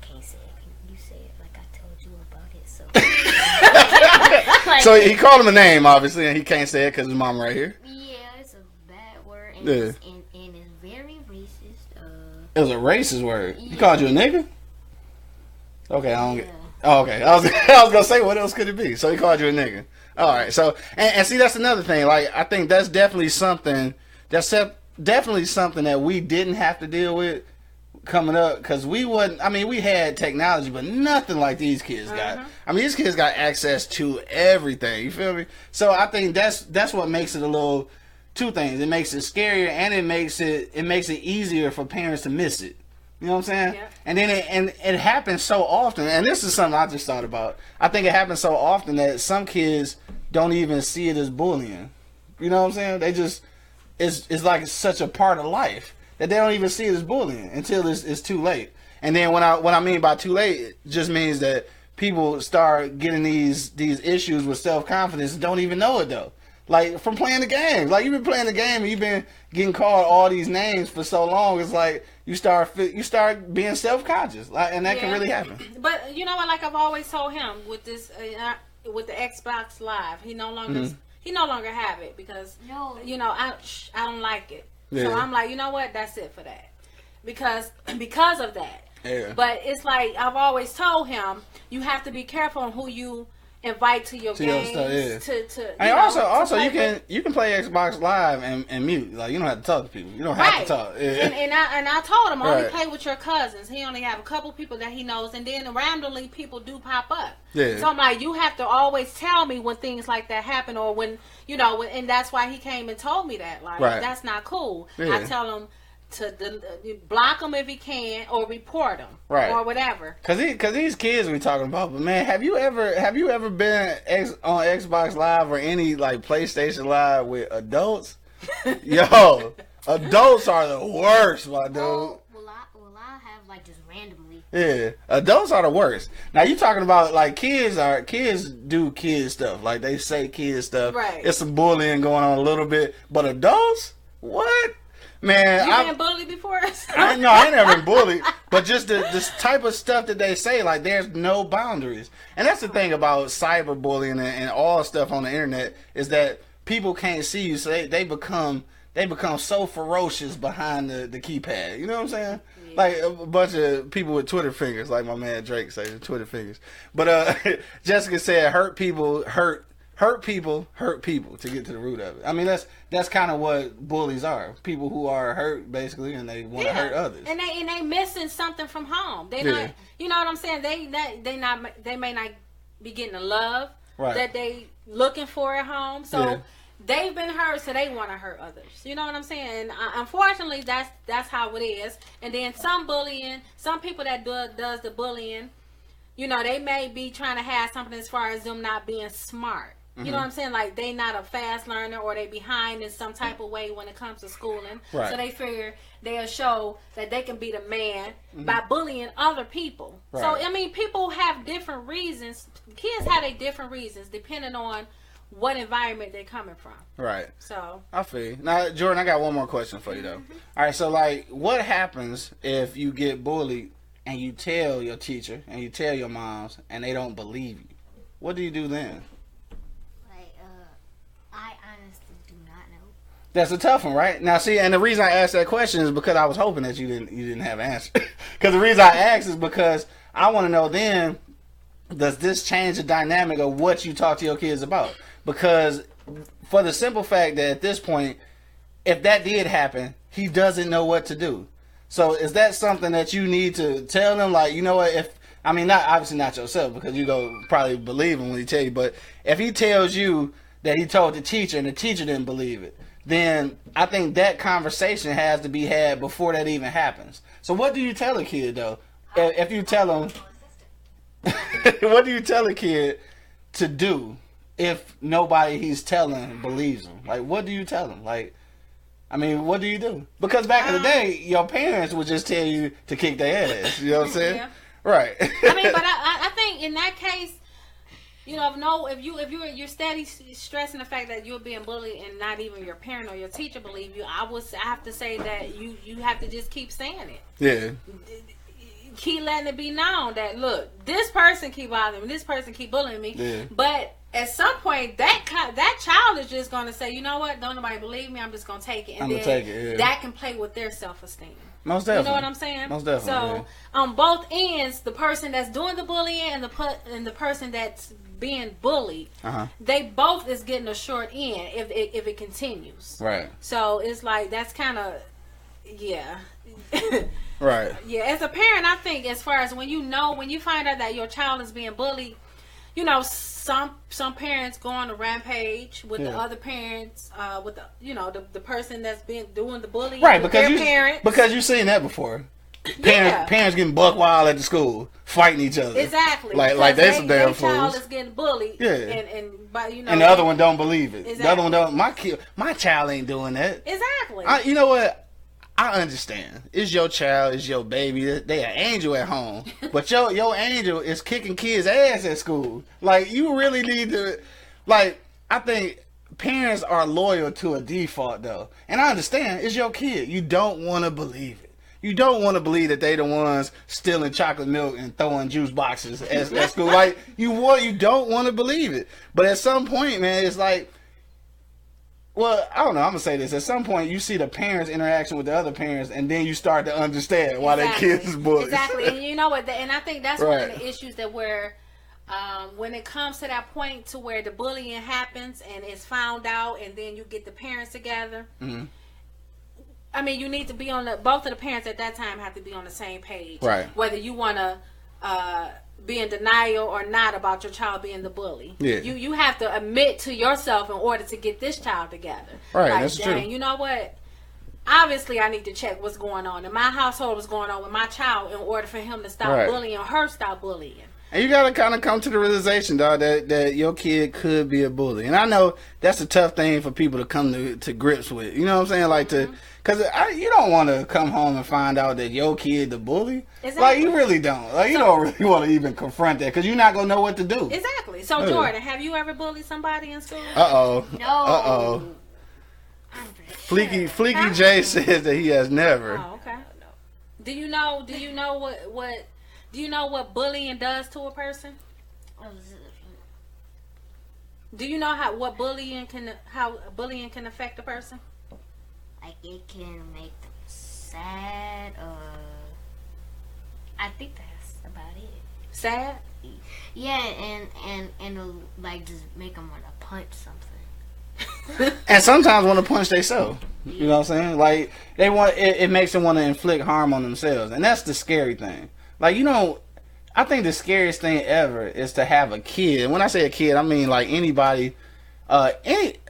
can't say it. You say it like I told you about it. So like, so he called him a name, obviously, and he can't say it because his mom right here. Yeah, it's a bad word, and it's very racist. It was a racist word. He called you a nigga? Okay, I don't get. Oh, okay. I was gonna say, what else could it be? So he called you a nigga. All right. So and see, that's another thing. Like, I think that's definitely something that we didn't have to deal with coming up, because we wouldn't. I mean, we had technology, but nothing like these kids got. I mean, these kids got access to everything. You feel me? So I think that's what makes it a little. Two things. It makes it scarier, and it makes it easier for parents to miss it. You know what I'm saying? Yeah. And then it happens so often, and this is something I just thought about. I think it happens so often that some kids don't even see it as bullying. You know what I'm saying? They just it's like such a part of life that they don't even see it as bullying until it's too late. And then what I mean by too late, it just means that people start getting these issues with self-confidence and don't even know it, though. Like, from playing the game. Like, you've been playing the game and you've been getting called all these names for so long. It's like you start being self-conscious, like, and that can really happen. But you know what? Like I've always told him with this, with the Xbox Live, he no longer have it because you know I don't like it. Yeah. So I'm like, you know what? That's it for that, because of that. Yeah. But it's like I've always told him, you have to be careful on who you invite to your games. And also you can play Xbox Live and mute. Like, you don't have to talk to people. You don't have to talk. Yeah. And I told him, only play with your cousins. He only have a couple people that he knows, and then randomly people do pop up. Yeah. So I'm like, you have to always tell me when things like that happen, or when and that's why he came and told me that. Like, that's not cool. Yeah. I tell him to block them if he can, or report them, or whatever. Cause these kids we talking about. But man, have you ever been on Xbox Live or any like PlayStation Live with adults? Yo, adults are the worst, my dude. Well, I have like just randomly. Yeah, adults are the worst. Now you talking about like kids do kid stuff, like they say kid stuff. Right. It's some bullying going on a little bit, but adults, what? Man, You been bullied before? I ain't never been bullied, but just this type of stuff that they say, like there's no boundaries, and that's the thing about cyberbullying and all stuff on the internet is that people can't see you, so they become so ferocious behind the keypad. You know what I'm saying? Yeah. Like a bunch of people with Twitter fingers, like my man Drake says, Twitter fingers. But Jessica said, hurt people to get to the root of it. I mean, that's kind of what bullies are. People who are hurt, basically, and they want to hurt others. And they missing something from home. They not, you know what I'm saying? They may not be getting the love that they looking for at home. So they've been hurt, so they want to hurt others. You know what I'm saying? And unfortunately, that's how it is. And then some people that does the bullying, you know, they may be trying to have something as far as them not being smart. You know what I'm saying? Like, they not a fast learner, or they behind in some type of way when it comes to schooling. Right. So they figure they'll show that they can be the man by bullying other people. Right. So, I mean, people have different reasons. Kids have their different reasons depending on what environment they're coming from. Right. So I feel you. Now, Jourdan, I got one more question for you, though. All right, so, like, what happens if you get bullied and you tell your teacher and you tell your moms and they don't believe you? What do you do then? I honestly do not know. That's a tough one, right? Now, see, and the reason I asked that question is because I was hoping that you didn't have an answer. Because the reason I asked is because I want to know then, does this change the dynamic of what you talk to your kids about? Because for the simple fact that at this point, if that did happen, he doesn't know what to do. So is that something that you need to tell them? Like, you know what, obviously not yourself, because you go probably believe him when he tell you, but if he tells you that he told the teacher and the teacher didn't believe it, then I think that conversation has to be had before that even happens. So what do you tell a kid, though? If you tell him, what do you tell a kid to do if nobody he's telling believes him? Like, what do you tell him? Like, I mean, what do you do? Because back in the day, your parents would just tell you to kick their ass. You know what I'm saying? Yeah. Right. I mean, but I think in that case, you know, if you're steady stressing the fact that you're being bullied and not even your parent or your teacher believe you, I have to say that you have to just keep saying it. Yeah. Keep letting it be known that, look, this person keep bothering me, this person keep bullying me. Yeah. But at some point, that child is just going to say, you know what, don't nobody believe me, I'm just going to take it. And then that can play with their self-esteem. Most definitely. You know what I'm saying? Most definitely. So, on both ends, the person that's doing the bullying and the person that's being bullied, they both is getting a short end if it continues. Right. So, it's like, that's kind of, yeah. Right. Yeah, as a parent, I think as far as when you find out that your child is being bullied, you know, some parents go on a rampage with the other parents, with the person that's been doing the bullying. Right, because you've seen that before. Parents getting buck wild at the school, fighting each other. Exactly. Like they some damn fools. Child is getting bullied. Yeah. And the other one don't believe it. Exactly. The other one don't. My child ain't doing that. Exactly. You know what? I understand. It's your child, it's your baby. They an angel at home, but your angel is kicking kids' ass at school. Like, you really need to. Like, I think parents are loyal to a default, though, and I understand. It's your kid. You don't want to believe it. You don't want to believe that they the ones stealing chocolate milk and throwing juice boxes at school. Like, you don't want to believe it. But at some point, man, it's like. Well, I don't know. I'm going to say this. At some point, you see the parents' interaction with the other parents, and then you start to understand why their kids is bullies. Exactly. And you know what? And I think that's one of the issues that when it comes to that point to where the bullying happens and it's found out, and then you get the parents together, I mean, you need to be both of the parents at that time have to be on the same page. Right. Whether you want to be in denial or not about your child being the bully. Yeah. You have to admit to yourself in order to get this child together. Right, like, that's true. You know what? Obviously, I need to check what's going on in my household, what's going on with my child in order for him to stop bullying or her stop bullying. And you gotta kind of come to the realization, dog, that your kid could be a bully. And I know that's a tough thing for people to come to grips with. You know what I'm saying? Like because you don't want to come home and find out that your kid the bully. Exactly. Like you really don't. Like you don't really want to even confront that because you're not gonna know what to do. Exactly. So Jourdan, have you ever bullied somebody in school? No. I'm pretty Fleeky J says that he has never. Oh, okay. Do you know what bullying does to a person? Do you know how bullying can affect a person? Like it can make them sad. I think that's about it. Sad? Yeah, and it'll, like just make them want to punch something. And sometimes want to punch themselves. You know what I'm saying? Like they want it makes them want to inflict harm on themselves, and that's the scary thing. Like I think the scariest thing ever is to have a kid. And when I say a kid, I mean like anybody, anybody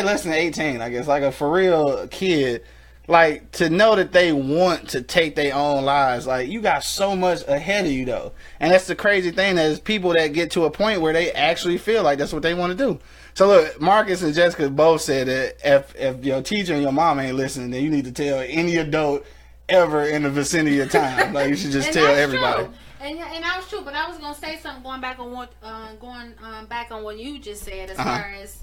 less than 18. I guess like a for real kid. Like to know that they want to take their own lives. Like you got so much ahead of you though, and that's the crazy thing. There's people that get to a point where they actually feel like that's what they want to do. So look, Marcus and Jessica both said that if your teacher and your mom ain't listening, then you need to tell any adult ever in the vicinity of time. Like you should just tell everybody. True. And that was true, but I was gonna say something going back on what you just said as far as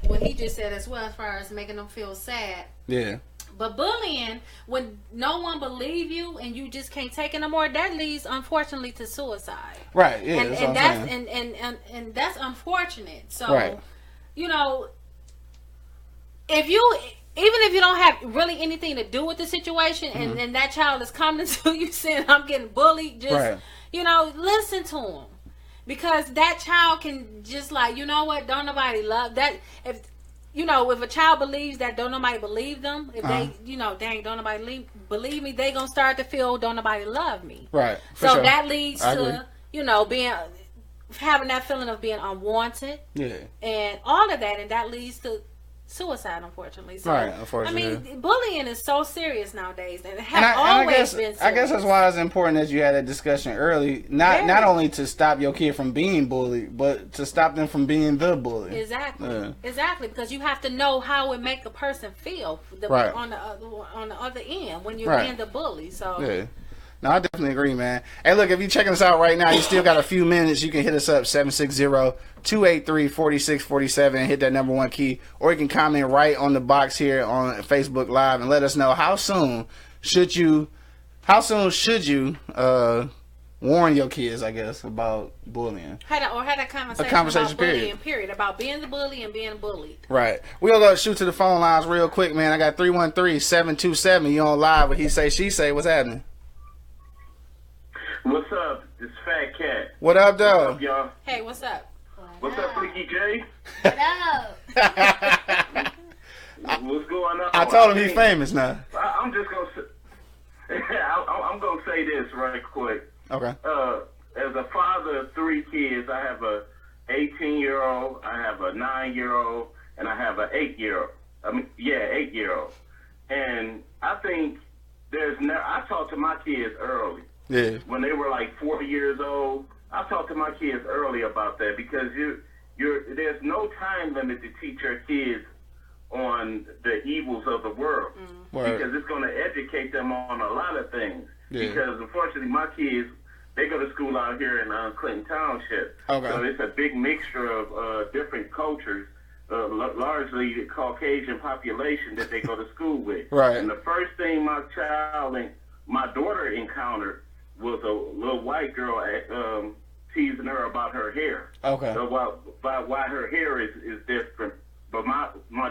what he just said as well as far as making them feel sad. Yeah. But bullying, when no one believe you and you just can't take it no more, that leads unfortunately to suicide. Right. Yeah. And that's unfortunate. So, right. Even if you don't have really anything to do with the situation, and that child is coming to you saying, "I'm getting bullied," just listen to him, because that child can just like, you know what? Don't nobody love that. If a child believes that don't nobody believe them, if they, dang, don't nobody believe me, they gonna start to feel don't nobody love me. Right. So that leads to having that feeling of being unwanted. Yeah. And all of that, and that leads to suicide, unfortunately. So, right, unfortunately. I mean, bullying is so serious nowadays, and it has always been serious. I guess that's why it's important that you had that discussion early. Not only to stop your kid from being bullied, but to stop them from being the bully. Exactly, exactly, because you have to know how it make a person feel on the other end when you're being the bully. So. Yeah. No, I definitely agree, man. Hey, look, if you're checking us out right now, you still got a few minutes. You can hit us up, 760-283-4647. Hit that number 1 key. Or you can comment right on the box here on Facebook Live and let us know how soon should you warn your kids, I guess, about bullying. Had a conversation about bullying, period. About being the bully and being bullied. Right. We'll go shoot to the phone lines real quick, man. I got 313-727. You on live with He Say, She Say. What's happening? What's up? It's Fat Cat. What up, though? What's up, y'all? Hey, what's up? What's up, Fleeky J? What up? What's going on? I told him he's famous now. I'm just gonna say, I'm gonna say this right quick. Okay. As a father of 3 kids, I have a 18-year-old, I have a 9-year-old, and I have an 8-year-old. 8-year-old. And I think I talk to my kids early. Yeah. When they were like 4 years old, I talked to my kids early about that, because there's no time limit to teach your kids on the evils of the world, because it's going to educate them on a lot of things. Yeah. Because unfortunately, my kids, they go to school out here in Clinton Township, so it's a big mixture of different cultures, largely the Caucasian population that they go to school with. Right. And the first thing my daughter encountered was a little white girl teasing her about her hair. Okay. So why her hair is different. But my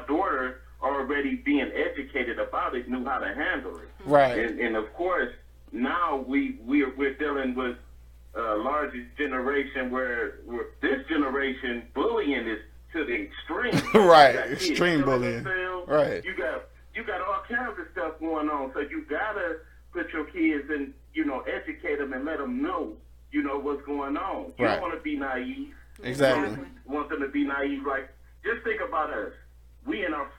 daughter, already being educated about it, knew how to handle it. Right. And of course, now we're dealing with a larger generation where this generation, bullying is to the extreme. Right. Extreme bullying. Right. You got all kinds of stuff going on. So you gotta put your kids in, educate them and let them know, what's going on. You don't want to be naive. Exactly. You want them to be naive. Like, just think about us.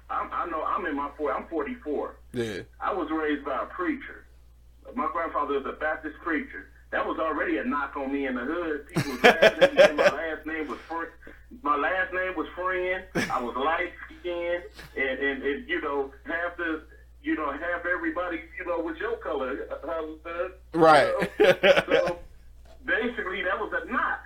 I'm 44. Yeah. I was raised by a preacher. My grandfather was a Baptist preacher. that was already a knock on me in the hood. People was laughing at me, and my last name was Friend. I was light skinned, and you know, half everybody, you know, was your color. Right. So basically, that was a knock.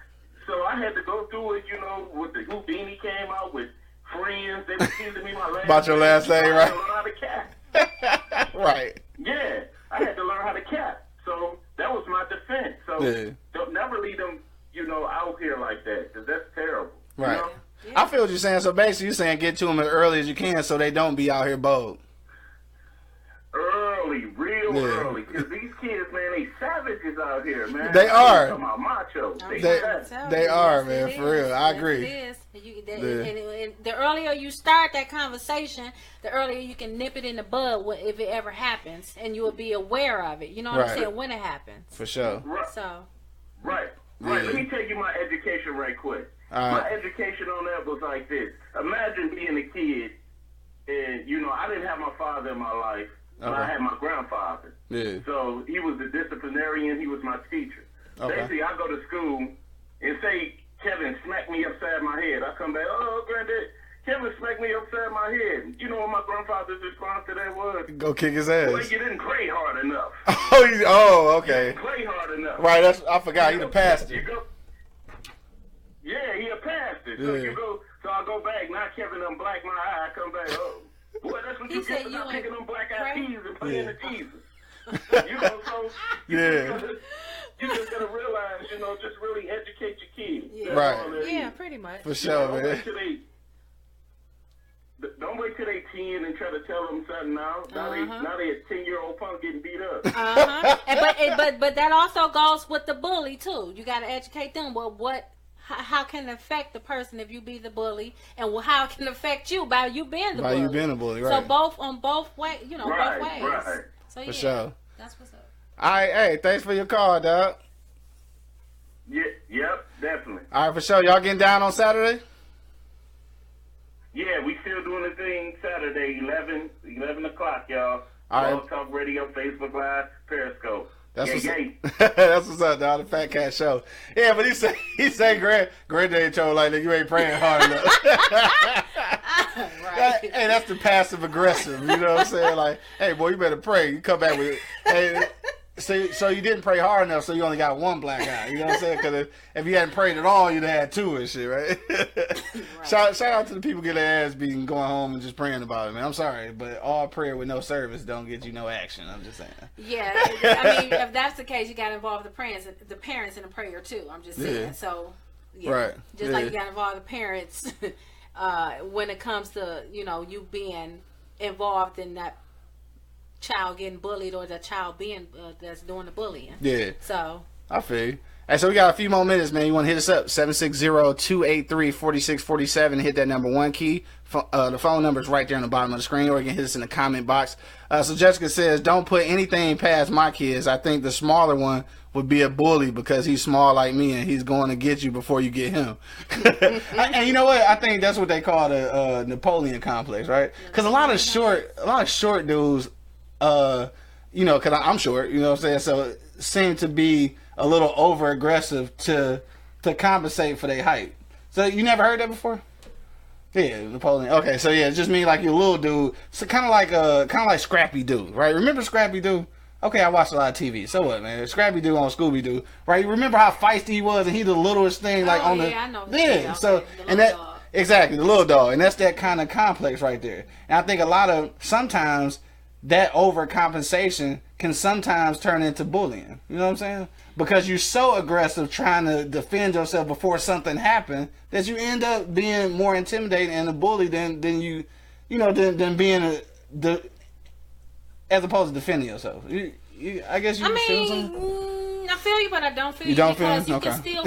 So I had to go through it, you know, with the Houdini came out with Friends. They were teasing me my last about your last name, right? I had to learn how to cap. Right. Yeah, I had to learn how to cap. So that was my defense. So don't never leave them, you know, out here like that, because that's terrible. Right. You know? Yeah. I feel what you're saying. So basically, you're saying get to them as early as you can so they don't be out here bold. Early, real early, because these kids, man, they savages out here, man. They are. Talking about macho. They are, man, for real. I agree. It is. And the earlier you start that conversation, the earlier you can nip it in the bud if it ever happens, and you will be aware of it. You know what I'm saying? When it happens. For sure. Right. So. Right. Let me tell you my education right quick. My education on that was like this. Imagine being a kid, and, you know, I didn't have my father in my life, but I had my grandfather. Yeah. So he was the disciplinarian. He was my teacher. Basically, I go to school and say, Kevin smacked me upside my head. I come back, oh, Granddad, Kevin smacked me upside my head. You know what my grandfather's response to that was? Go kick his ass. Well, you didn't pray hard enough. Okay. You didn't pray hard enough. Right, I forgot. He's a pastor. Yeah, he a pastor. So so I go back. Now Kevin done black my eye. I come back, boy, that's what you get for not picking them black eyed peas and playing the Jesus. You know, so you just gotta realize, you know, just really educate your kids. Yeah. Right. Yeah, pretty much. For sure, man. Don't wait till they 10 and try to tell them something now. Now they a 10-year-old punk getting beat up. But that also goes with the bully too. You got to educate them. Well, how can it affect the person if you be the bully, and how it can affect you by you being the bully. By you being a bully, right? So both ways, you know, both ways. Right. So for sure. That's what's up. All right, hey, thanks for your call, dog. Yep, definitely. All right, for sure. Y'all getting down on Saturday? Yeah, we still doing the thing Saturday, 11 o'clock, y'all. All right. Blog Talk Radio, Facebook Live, Periscope. That's what's up, dog. The Fat Cat Show. Yeah, but he say Granddaddy told like you ain't praying hard enough. Right. Hey, that's the passive aggressive. You know what I'm saying? Like, hey, boy, you better pray. You come back with, hey, so you didn't pray hard enough, so you only got one black eye. You know what I'm saying? Because if you hadn't prayed at all, you'd have had two and shit, right? Shout out to the people get their ass beaten, going home and just praying about it, man. I'm sorry, but all prayer with no service don't get you no action. I'm just saying. Yeah, I mean, if that's the case, you got to involve the parents in the prayer too. I'm just saying. Yeah. So, yeah, right. Just like you got to involve the parents when it comes to, you know, you being involved in that child getting bullied or the child being that's doing the bullying. Yeah. So I feel you. Hey, so we got a few more minutes, man. You want to hit us up? 760-283-4647. Hit that number 1 key. The phone number is right there on the bottom of the screen, or you can hit us in the comment box. So Jessica says, don't put anything past my kids. I think the smaller one would be a bully because he's small like me and he's going to get you before you get him. And you know what? I think that's what they call the Napoleon complex, right? Because a lot of short dudes, you know, because I'm short, you know what I'm saying? So seem to be a little over aggressive to compensate for their height. So you never heard that before? Yeah, Napoleon. Okay, so yeah, it just mean like you're a little dude. So kind of like Scrappy Doo, right? Remember Scrappy Doo? Okay, I watched a lot of TV. So what, man? Scrappy Doo on Scooby Doo, right? You remember how feisty he was, and he the littlest thing, like on the. Yeah, I know. Yeah, so and that dog. Exactly the little dog, and that's that kind of complex right there. And I think sometimes that overcompensation can sometimes turn into bullying. You know what I'm saying? Because you're so aggressive trying to defend yourself before something happened that you end up being more intimidating and a bully than being as opposed to defending yourself. I guess you feel something? I feel you, but I don't feel you. Don't feel because you?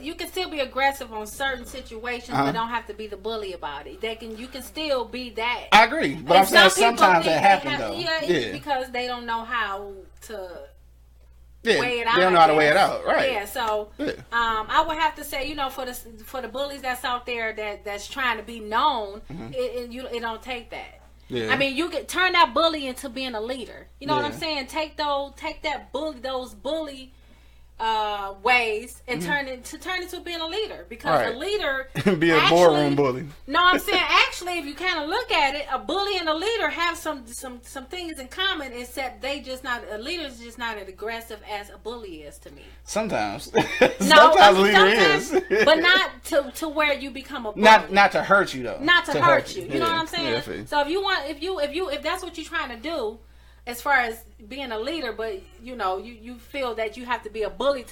You can still be aggressive on certain situations, but don't have to be the bully about it. You can still be that. I agree, but I'm saying sometimes that happens though. Yeah, because they don't know how to. Yeah, weigh it out, they don't know how to weigh it out, right? Yeah, so I would have to say, you know, for the bullies that's out there that's trying to be known, it don't take that. Yeah. I mean, you can turn that bully into being a leader. You know what I'm saying? Take those bully ways and turn into being a leader, because a leader be a boardroom bully. No, I'm saying actually, if you kind of look at it, a bully and a leader have some things in common, except a leader is just not as aggressive as a bully is to me. Sometimes, sometimes a leader is, but not to where you become a bully. Not to hurt you though. Not to hurt you. You know what I'm saying? Yeah, so if that's what you're trying to do, as far as being a leader, but you feel that you have to be a bully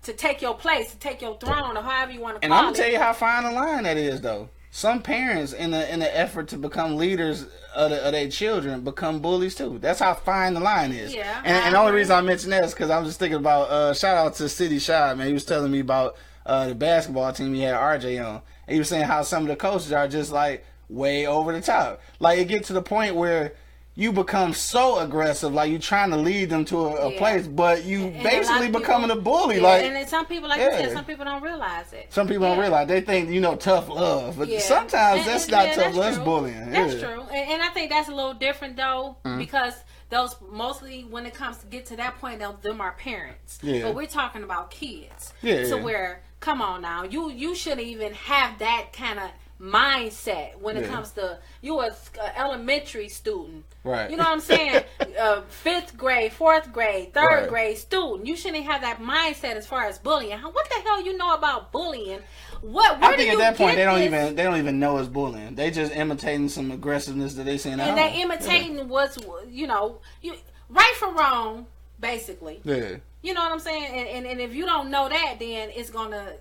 to take your place, to take your throne, or however you want to call it. And I'm gonna tell you how fine a line that is, though. Some parents, in the effort to become leaders of their children, become bullies too. That's how fine the line is. Yeah. And the only reason I mention that is because I'm just thinking about shout out to City Shy, man. He was telling me about the basketball team he had RJ on, and he was saying how some of the coaches are just like way over the top. Like it gets to the point where you become so aggressive, like you trying to lead them to a place, but you basically becoming a bully. Yeah, like, and then some people, like you said, some people don't realize it. Some people don't realize. They think, tough love. But sometimes that's not tough love, that's bullying. That's true. And I think that's a little different, though, because those mostly, when it comes to get to that point, them are parents. Yeah. But we're talking about kids. Yeah. So where, come on now, you shouldn't even have that kind of mindset when it comes to you as an elementary student, right? You know what I'm saying? 5th grade, 4th grade, 3rd grade student. You shouldn't have that mindset as far as bullying. What the hell you know about bullying? I think at that point they don't even know it's bullying. They just imitating some aggressiveness that they seen at home. And they imitating what's right from wrong, basically. Yeah. You know what I'm saying? And if you don't know that, then it's gonna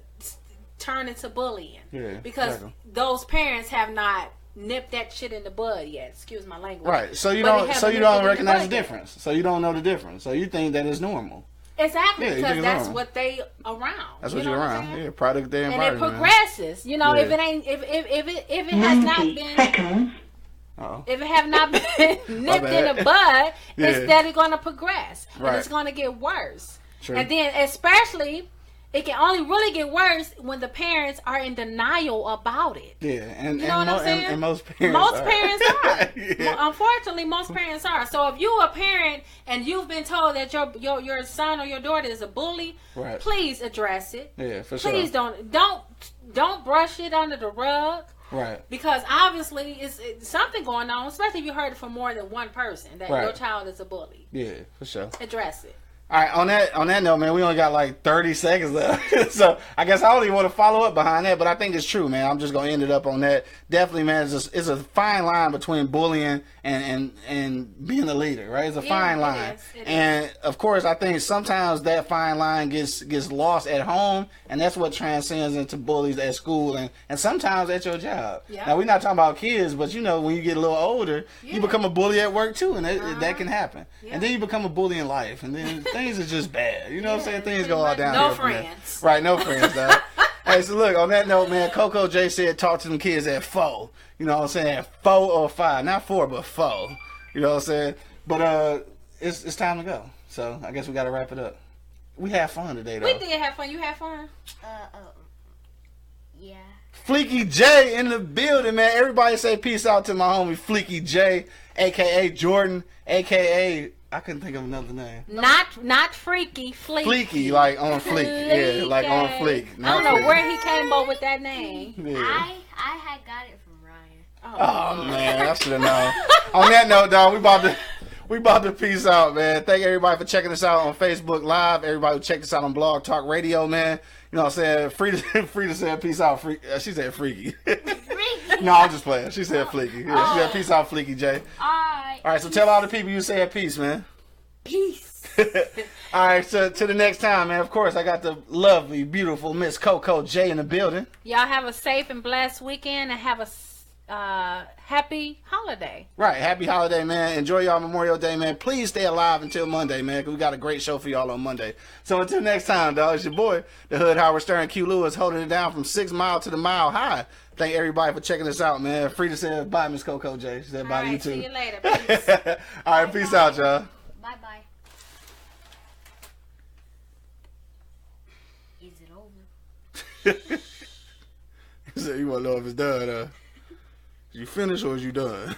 turn into bullying. Yeah, because those parents have not nipped that shit in the bud yet. Excuse my language. Right. So you don't recognize the difference. So you don't know the difference. So you think that it's normal. Exactly, because that's what they around. That's what you're around. Yeah, product of their environment. And it progresses. If it ain't if it has not been if it have not been nipped in the bud, it's steadily gonna progress. And it's gonna get worse. True. And then especially it can only really get worse when the parents are in denial about it. Yeah, and you know what I'm saying? And most parents are. Yeah. Unfortunately, most parents are. So if you're a parent and you've been told that your son or your daughter is a bully, please address it. Yeah, for sure. Please don't brush it under the rug. Right. Because obviously it's something going on, especially if you heard it from more than one person that your child is a bully. Yeah, for sure. Address it. All right, on that note, man, we only got like 30 seconds left. So I guess I don't even want to follow up behind that, but I think it's true, man. I'm just going to end it up on that. Definitely, man, it's a fine line between bullying and being a leader, right? It's a fine line. It is. Of course, I think sometimes that fine line gets lost at home, and that's what transcends into bullies at school and sometimes at your job. Yeah. Now, we're not talking about kids, but when you get a little older, you become a bully at work too, and that can happen. Yeah. And then you become a bully in life, and then things are just bad. You know what I'm saying? Things go all down. No friends. Right, no friends, dog. Hey, so look, on that note, man, CoCo J said talk to them kids at 4. You know what I'm saying? 4 or 5. Not 4, but 4. You know what I'm saying? But it's time to go. So I guess we got to wrap it up. We had fun today, though. We did have fun. You had fun? Yeah. FLEEKY J in the building, man. Everybody say peace out to my homie FLEEKY J, a.k.a. Jourdan, a.k.a. I couldn't think of another name. Not freaky, FLEEKY. FLEEKY, like on fleek. Yeah, like on fleek. I don't know where he came up with that name. Yeah. I had got it from Ryan. Oh man, I should have known. On that note, dog, we about to peace out, man. Thank everybody for checking us out on Facebook Live. Everybody who checked us out on Blog Talk Radio, man. You know what I'm saying? Free to say peace out. She said freaky. No, I'm just playing. She said FLEEKY. Yeah, she said peace out, FLEEKY J. All right, so tell all the people you said peace, man. Peace. All right, so to the next time, man. Of course, I got the lovely, beautiful Miss CoCo J in the building. Y'all have a safe and blessed weekend and have a happy holiday. Right, happy holiday, man. Enjoy y'all Memorial Day, man. Please stay alive until Monday, man, because we got a great show for y'all on Monday. So until next time, dog, it's your boy, the Hood Howard Stern Q Lewis, holding it down from 6 Mile to the Mile High. Thank everybody for checking us out, man. Free to say bye, Miss CoCo J. She said bye to you too. See you later. Peace. All right, peace out, y'all. Bye-bye. Is it over? He said you want to know if it's done, you finished or is you done?